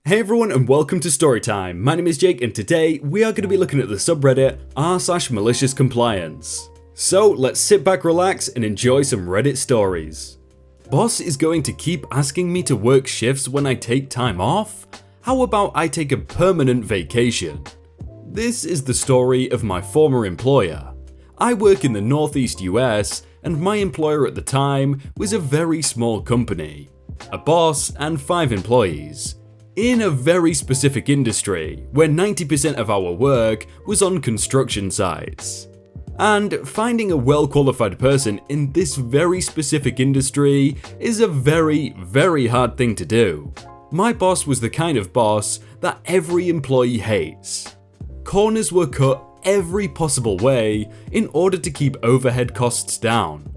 Hey everyone and welcome to Storytime. My name is Jake and today we are going to be looking at the subreddit r/maliciouscompliance. So let's sit back, relax and enjoy some Reddit stories. Boss is going to keep asking me to work shifts when I take time off? How about I take a permanent vacation? This is the story of my former employer. I work in the Northeast US and my employer at the time was a very small company. A boss and 5 employees. In a very specific industry, where 90% of our work was on construction sites. And finding a well-qualified person in this very specific industry is a very, very hard thing to do. My boss was the kind of boss that every employee hates. Corners were cut every possible way in order to keep overhead costs down.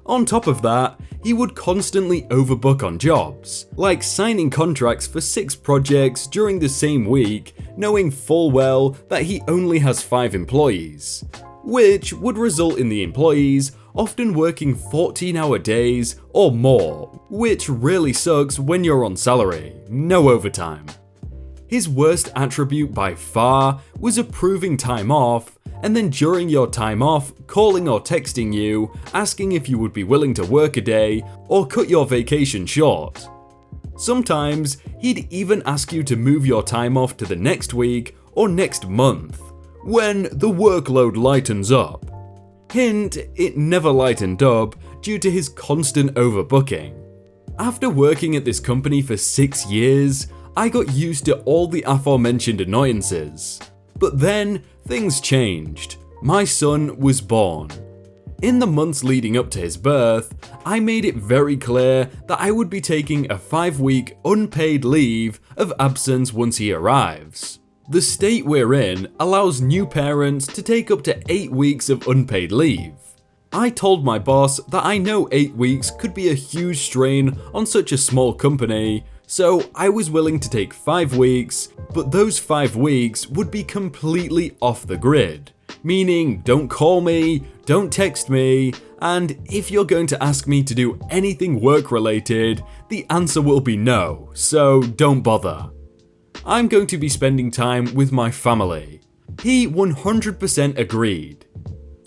On top of that, he would constantly overbook on jobs, like signing contracts for 6 projects during the same week, knowing full well that he only has 5 employees, which would result in the employees often working 14-hour days or more, which really sucks when you're on salary, no overtime. His worst attribute by far was approving time off, and then during your time off, calling or texting you, asking if you would be willing to work a day or cut your vacation short. Sometimes, he'd even ask you to move your time off to the next week or next month, when the workload lightens up. Hint, it never lightened up due to his constant overbooking. After working at this company for 6 years, I got used to all the aforementioned annoyances. But then, things changed. My son was born. In the months leading up to his birth, I made it very clear that I would be taking a 5-week unpaid leave of absence once he arrives. The state we're in allows new parents to take up to 8 weeks of unpaid leave. I told my boss that I know 8 weeks could be a huge strain on such a small company, so I was willing to take 5 weeks, but those 5 weeks would be completely off the grid. Meaning, don't call me, don't text me, and if you're going to ask me to do anything work related, the answer will be no, so don't bother. I'm going to be spending time with my family. He 100% agreed.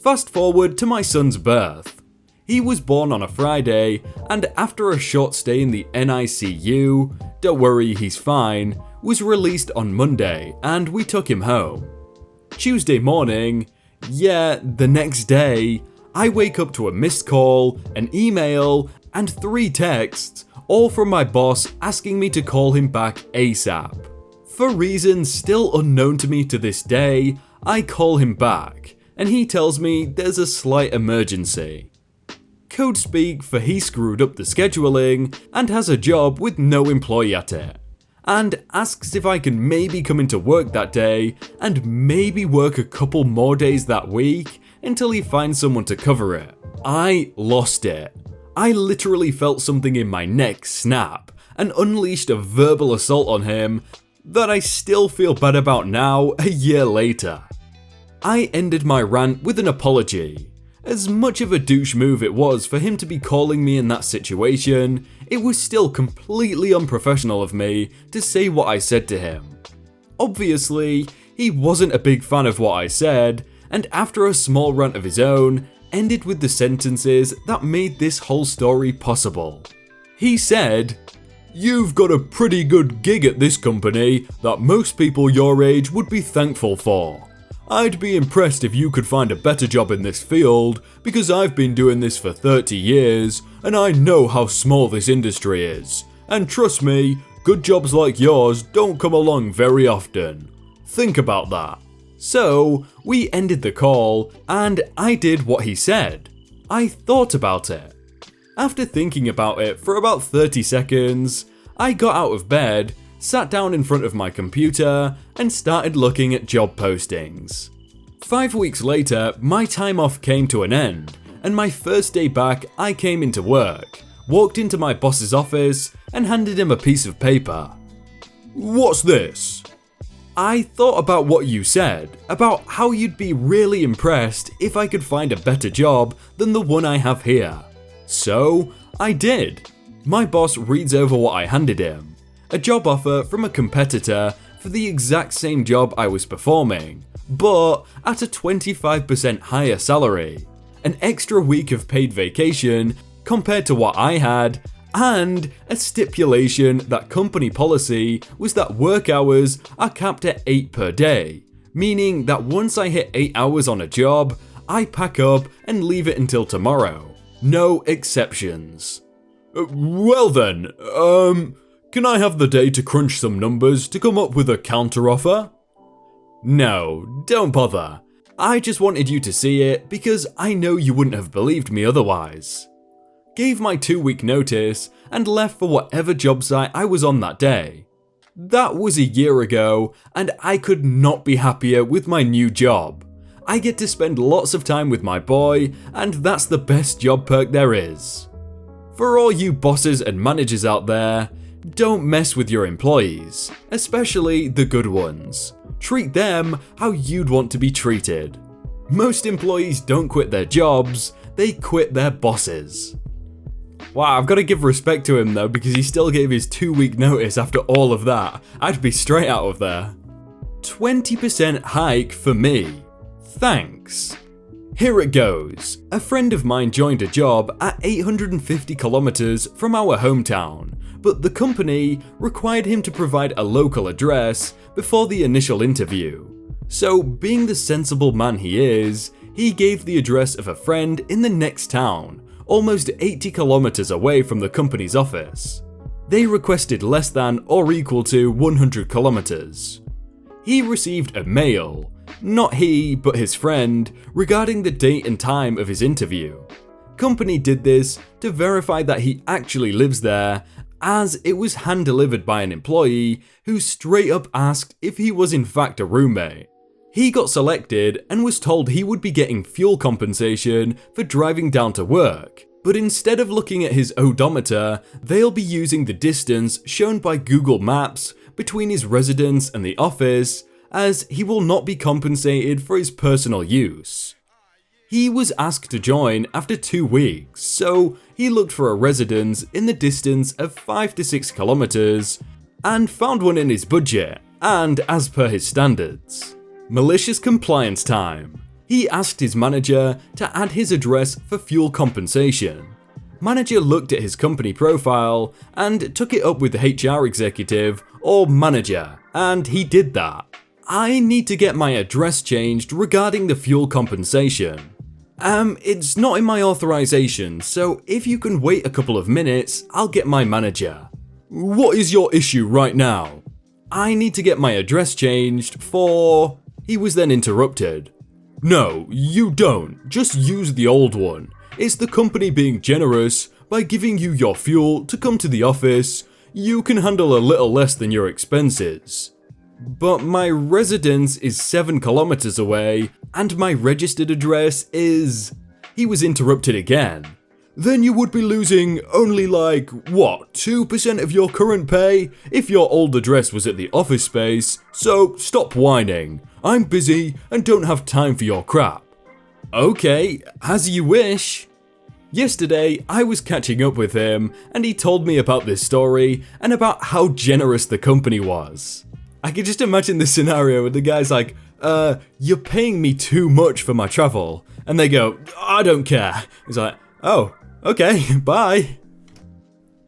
Fast forward to my son's birth. He was born on a Friday, and after a short stay in the NICU, don't worry, he's fine, was released on Monday, and we took him home. Tuesday morning, the next day, I wake up to a missed call, an email, and 3 texts, all from my boss asking me to call him back ASAP. For reasons still unknown to me to this day, I call him back, and he tells me there's a slight emergency. Code speak for he screwed up the scheduling and has a job with no employee at it, and asks if I can maybe come into work that day and maybe work a couple more days that week until he finds someone to cover it. I lost it. I literally felt something in my neck snap and unleashed a verbal assault on him that I still feel bad about now a year later. I ended my rant with an apology. As much of a douche move it was for him to be calling me in that situation, it was still completely unprofessional of me to say what I said to him. Obviously, he wasn't a big fan of what I said, and after a small rant of his own, ended with the sentences that made this whole story possible. He said, "You've got a pretty good gig at this company that most people your age would be thankful for. I'd be impressed if you could find a better job in this field, because I've been doing this for 30 years, and I know how small this industry is. And trust me, good jobs like yours don't come along very often. Think about that." So, we ended the call, and I did what he said. I thought about it. After thinking about it for about 30 seconds, I got out of bed, sat down in front of my computer, and started looking at job postings. 5 weeks later, my time off came to an end, and my first day back I came into work, walked into my boss's office, and handed him a piece of paper. "What's this?" "I thought about what you said, about how you'd be really impressed if I could find a better job than the one I have here. So, I did." My boss reads over what I handed him, a job offer from a competitor for the exact same job I was performing, but at a 25% higher salary, an extra week of paid vacation compared to what I had, and a stipulation that company policy was that work hours are capped at 8 per day, meaning that once I hit 8 hours on a job, I pack up and leave it until tomorrow. No exceptions. Well then, can I have the day to crunch some numbers to come up with a counteroffer? No, don't bother. I just wanted you to see it because I know you wouldn't have believed me otherwise. Gave my 2-week notice and left for whatever job site I was on that day. That was a year ago and I could not be happier with my new job. I get to spend lots of time with my boy and that's the best job perk there is. For all you bosses and managers out there, don't mess with your employees, especially the good ones. Treat them how you'd want to be treated. Most employees don't quit their jobs, they quit their bosses. Wow, I've got to give respect to him though because he still gave his 2-week notice after all of that. I'd be straight out of there. 20% hike for me. Thanks. Here it goes. A friend of mine joined a job at 850 kilometers from our hometown, but the company required him to provide a local address before the initial interview. So, being the sensible man he is, he gave the address of a friend in the next town, almost 80 kilometers away from the company's office. They requested less than or equal to 100 kilometers. He received a mail, not he, but his friend, regarding the date and time of his interview. Company did this to verify that he actually lives there, as it was hand-delivered by an employee who straight up asked if he was in fact a roommate. He got selected and was told he would be getting fuel compensation for driving down to work, but instead of looking at his odometer, they'll be using the distance shown by Google Maps between his residence and the office, as he will not be compensated for his personal use. He was asked to join after 2 weeks, so he looked for a residence in the distance of 5 to 6 kilometers and found one in his budget and as per his standards. Malicious compliance time. He asked his manager to add his address for fuel compensation. Manager looked at his company profile and took it up with the HR executive or manager, and he did that. I need to get my address changed regarding the fuel compensation. It's not in my authorization, so if you can wait a couple of minutes, I'll get my manager. What is your issue right now? I need to get my address changed for... He was then interrupted. No, you don't. Just use the old one. It's the company being generous by giving you your fuel to come to the office. You can handle a little less than your expenses. But my residence is 7 kilometers away and my registered address is... He was interrupted again. Then you would be losing only 2% of your current pay if your old address was at the office space, so stop whining. I'm busy and don't have time for your crap. Okay, as you wish. Yesterday, I was catching up with him and he told me about this story and about how generous the company was. I can just imagine this scenario where the guy's like, you're paying me too much for my travel. And they go, I don't care. He's like, oh, okay, bye.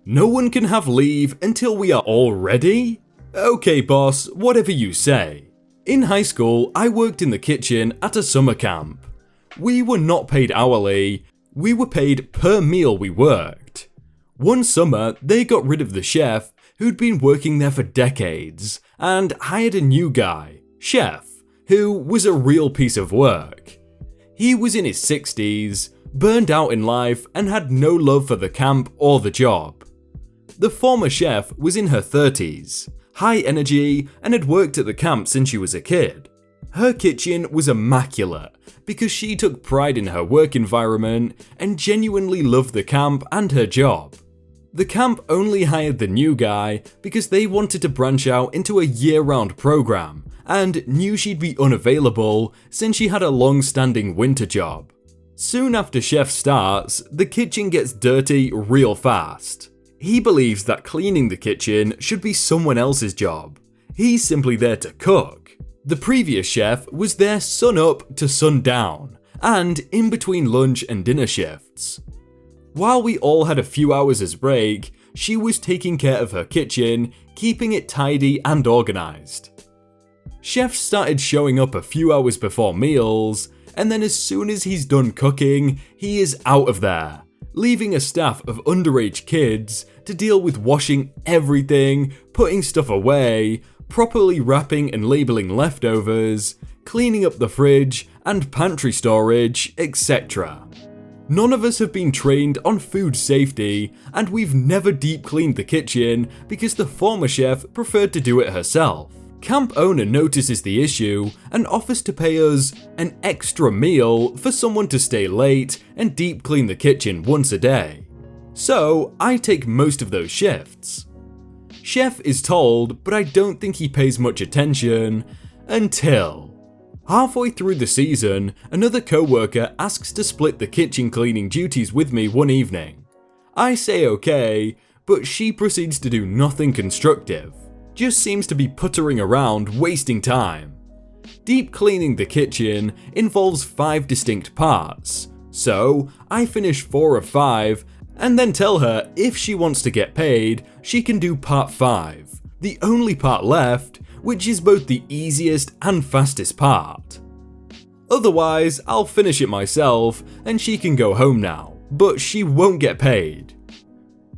No one can have leave until we are all ready? Okay, boss, whatever you say. In high school, I worked in the kitchen at a summer camp. We were not paid hourly, we were paid per meal we worked. One summer, they got rid of the chef who'd been working there for decades and hired a new guy, Chef, who was a real piece of work. He was in his 60s, burned out in life and had no love for the camp or the job. The former chef was in her 30s, high energy and had worked at the camp since she was a kid. Her kitchen was immaculate because she took pride in her work environment and genuinely loved the camp and her job. The camp only hired the new guy because they wanted to branch out into a year-round program and knew she'd be unavailable since she had a long-standing winter job. Soon after Chef starts, the kitchen gets dirty real fast. He believes that cleaning the kitchen should be someone else's job. He's simply there to cook. The previous chef was there sun up to sun down, and in between lunch and dinner shifts. While we all had a few hours as break, she was taking care of her kitchen, keeping it tidy and organized. Chef started showing up a few hours before meals, and then as soon as he's done cooking, he is out of there, leaving a staff of underage kids to deal with washing everything, putting stuff away, properly wrapping and labeling leftovers, cleaning up the fridge and pantry storage, etc. None of us have been trained on food safety, and we've never deep cleaned the kitchen because the former chef preferred to do it herself. Camp owner notices the issue and offers to pay us an extra meal for someone to stay late and deep clean the kitchen once a day. So I take most of those shifts. Chef is told, but I don't think he pays much attention until halfway through the season, another co-worker asks to split the kitchen cleaning duties with me one evening. I say okay, but she proceeds to do nothing constructive. Just seems to be puttering around, wasting time. Deep cleaning the kitchen involves 5 distinct parts, so I finish 4 of 5 and then tell her if she wants to get paid, she can do part 5, the only part left, which is both the easiest and fastest part. Otherwise, I'll finish it myself and she can go home now, but she won't get paid.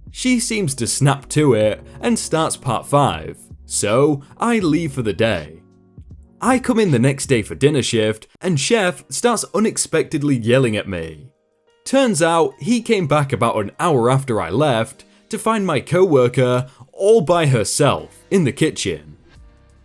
She seems to snap to it and starts part 5, so I leave for the day. I come in the next day for dinner shift and chef starts unexpectedly yelling at me. Turns out he came back about an hour after I left to find my co-worker all by herself in the kitchen.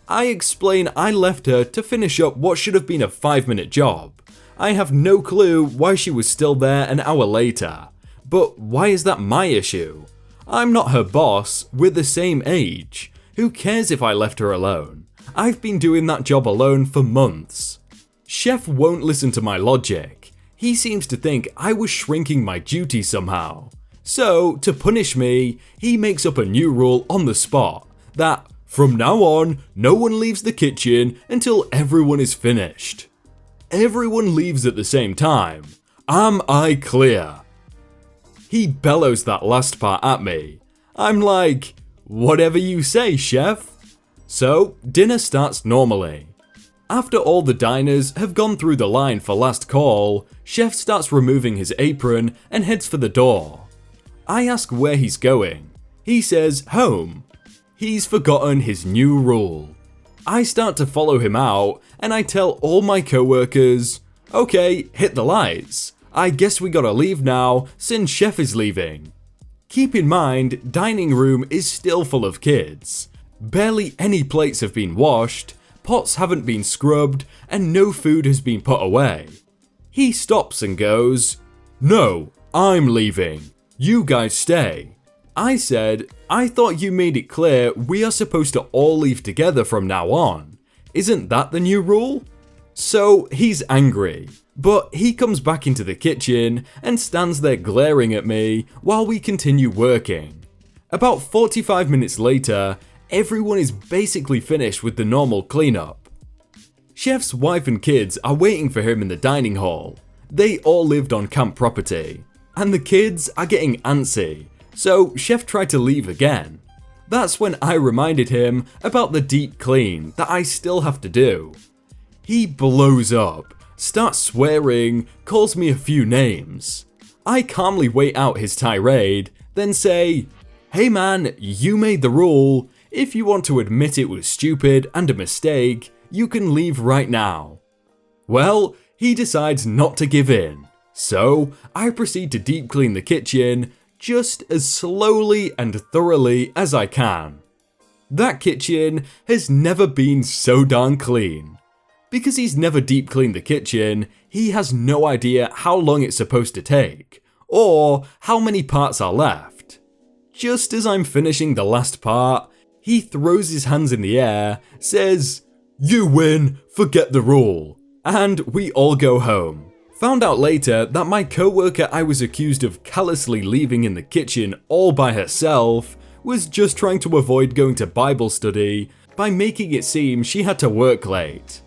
I explain I left her to finish up what should have been a 5-minute job. I have no clue why she was still there an hour later, but why is that my issue? I'm not her boss, we're the same age. Who cares if I left her alone? I've been doing that job alone for months. Chef won't listen to my logic. He seems to think I was shrinking my duty somehow. So, to punish me, he makes up a new rule on the spot that from now on, no one leaves the kitchen until everyone is finished. Everyone leaves at the same time. Am I clear? He bellows that last part at me. I'm like, whatever you say, chef. So, dinner starts normally. After all the diners have gone through the line for last call, chef starts removing his apron and heads for the door. I ask where he's going. He says home. He's forgotten his new rule. I start to follow him out and I tell all my co-workers, okay, hit the lights. I guess we gotta leave now since chef is leaving. Keep in mind, dining room is still full of kids. Barely any plates have been washed, pots haven't been scrubbed, and no food has been put away. He stops and goes, "No, I'm leaving. You guys stay." I said, "I thought you made it clear we are supposed to all leave together from now on. Isn't that the new rule?" So he's angry, but he comes back into the kitchen and stands there glaring at me while we continue working. About 45 minutes later, everyone is basically finished with the normal cleanup. Chef's wife and kids are waiting for him in the dining hall. They all lived on camp property, and the kids are getting antsy, so chef tried to leave again. That's when I reminded him about the deep clean that I still have to do. He blows up, starts swearing, calls me a few names. I calmly wait out his tirade, then say, "Hey man, you made the rule. If you want to admit it was stupid and a mistake, you can leave right now." Well, he decides not to give in, so I proceed to deep clean the kitchen just as slowly and thoroughly as I can. That kitchen has never been so darn clean. Because he's never deep cleaned the kitchen, he has no idea how long it's supposed to take, or how many parts are left. Just as I'm finishing the last part, he throws his hands in the air, says, "You win, forget the rule," and we all go home. Found out later that my co-worker I was accused of callously leaving in the kitchen all by herself was just trying to avoid going to Bible study by making it seem she had to work late.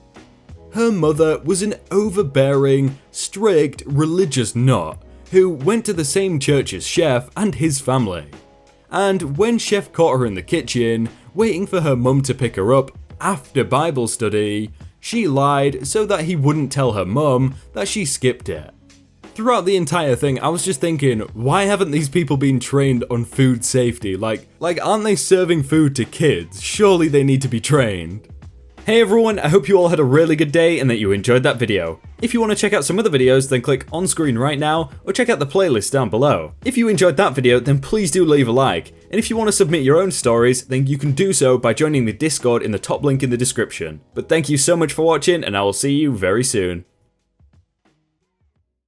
Her mother was an overbearing, strict, religious nut who went to the same church as Chef and his family. And when Chef caught her in the kitchen, waiting for her mum to pick her up after Bible study, she lied so that he wouldn't tell her mum that she skipped it. Throughout the entire thing, I was just thinking, why haven't these people been trained on food safety? Like aren't they serving food to kids? Surely they need to be trained. Hey everyone, I hope you all had a really good day and that you enjoyed that video. If you want to check out some other videos, then click on screen right now or check out the playlist down below. If you enjoyed that video, then please do leave a like. And if you want to submit your own stories, then you can do so by joining the Discord in the top link in the description. But thank you so much for watching and I will see you very soon.